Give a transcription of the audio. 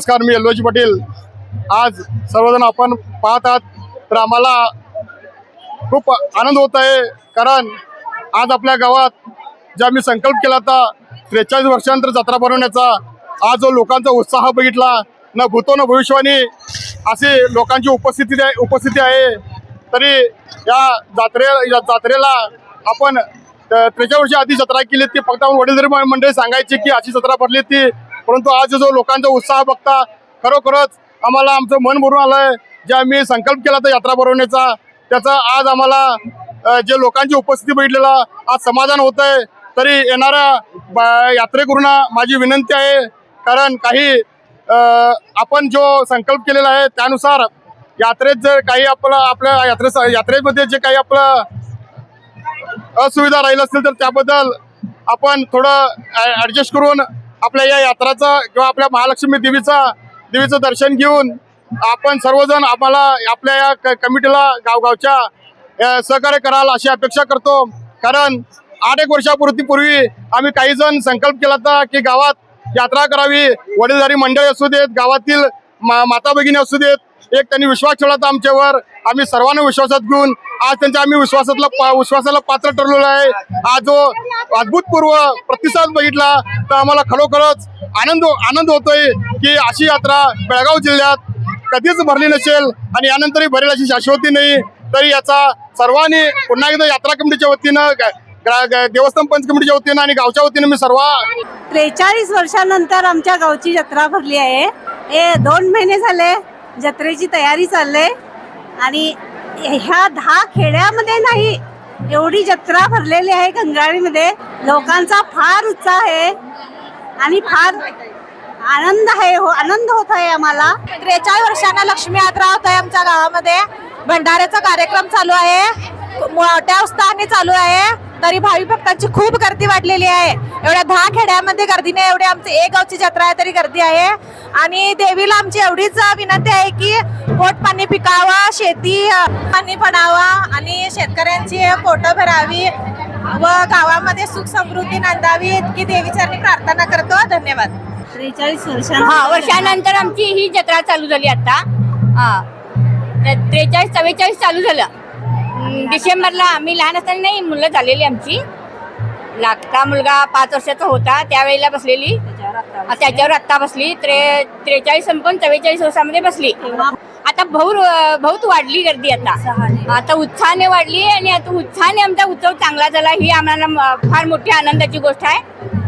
नमस्कार, मी एल्लोजी पाटील। आज सर्वजण आपण पाहत आहात तर आम्हाला खूप आनंद होत आहे, कारण आज आपल्या गावात ज्या मी संकल्प केला होता 43 वर्षानंतर जत्रा भरवण्याचा, आज जो लोकांचा उत्साह बघितला, न भूतो न भविष्यवाणी अशी लोकांची उपस्थिती आहे। तरी या जात्रेला आपण 43 वर्ष आधी जत्रा केली ती फक्त वडीलधारी मंडळी सांगायची की अशी जत्रा भरली ती, परंतु आज जो लोकांचा उत्साह बघता खरोखरच आम्हाला आमचं मन भरून आलंय। जे आम्ही संकल्प केला तर यात्रा भरवण्याचा, त्याचा आज आम्हाला जे लोकांची उपस्थिती बघितलेला आज समाधान होत आहे। तरी येणाऱ्या यात्रेकरूंना माझी विनंती आहे, कारण काही आपण जो संकल्प केलेला आहे त्यानुसार यात्रेत जर काही आपल्या यात्रेमध्ये जे काही आपलं असुविधा राहील असतील तर त्याबद्दल आपण थोडं ॲडजस्ट करून आपल्या या यात्राचं किंवा आपल्या महालक्ष्मी देवीचं दर्शन घेऊन आपण सर्वजण आम्हाला आपल्या या कमिटीला गावच्या सहकार्य कराल अशी अपेक्षा करतो। कारण 8 एक वर्षापूर्वी आम्ही काही जण संकल्प केला होता की गावात यात्रा करावी, वडीलधारी मंडळी असू देत, गावातील माता भगिनी असू देत, एक त्यांनी विश्वास ठेवला होता आमच्यावर। आम्ही सर्वांना विश्वासात घेऊन आज त्यांच्या आम्ही विश्वासाला पात्र ठरलेलो आहे। आज जो अभूतपूर्व प्रतिसाद बघितला तर आम्हाला खरोखरच आनंद होतोय की अशी यात्रा बेळगाव जिल्ह्यात कधीच भरली नसेल आणि यानंतरही भरेल अशी शाश्वती नाही। तरी याचा सर्वांनी पुन्हा एकदा यात्रा कमिटीच्या वतीनं, देवस्थान पंच कमिटीच्या वतीनं आणि गावच्या वतीनं मी सर्व 43 वर्षानंतर आमच्या गावची जत्रा भरली आहे। हे 2 महिने झाले जत्रेची तयारी चालले आणि ह्या 10 खेड्यामध्ये नाही एवढी जत्रा भरलेली आहे। गंगाळीमध्ये लोकांचा फार उत्साह आहे आणि फार आनंद होत आहे आम्हाला। 43 वर्षांना लक्ष्मी यात्रा होत आहे आमच्या गावामध्ये। भंडाऱ्याचा कार्यक्रम चालू आहे, मोठ्या उत्साहाने चालू आहे। तरी भावी भक्तांची खूप गर्दी वाढलेली आहे। एवढ्या 10 खेड्यामध्ये गर्दी नाही, एवढी आमची एक गावची जत्रा आहे तरी गर्दी आहे। आणि देवीला आमची एवढीच विनंती आहे की पोट पाणी पिकावं, शेती पाणी पडावा आणि शेतकऱ्यांची पोटं भरावी व गावामध्ये सुख समृद्धी नांदावी इतकी देवीचरणी प्रार्थना करतो। धन्यवाद। 43 वर्षानंतर आमची ही जत्रा चालू झाली आता। 43-44 चालू झालं डिसेंबरला। आम्ही लहान असताना नाही, मुलं झालेली आमची। लागता मुलगा 5 वर्षाचा होता त्यावेळेला बसलेली, त्याच्यावर आत्ता बसली। 43 संपून 44 वर्षामध्ये बसली। आता बहुत वाढली गर्दी आता उत्साहाने वाढली आणि आता उत्साहाने आमचा उत्सव चांगला झाला ही आम्हाला फार मोठी आनंदाची गोष्ट आहे।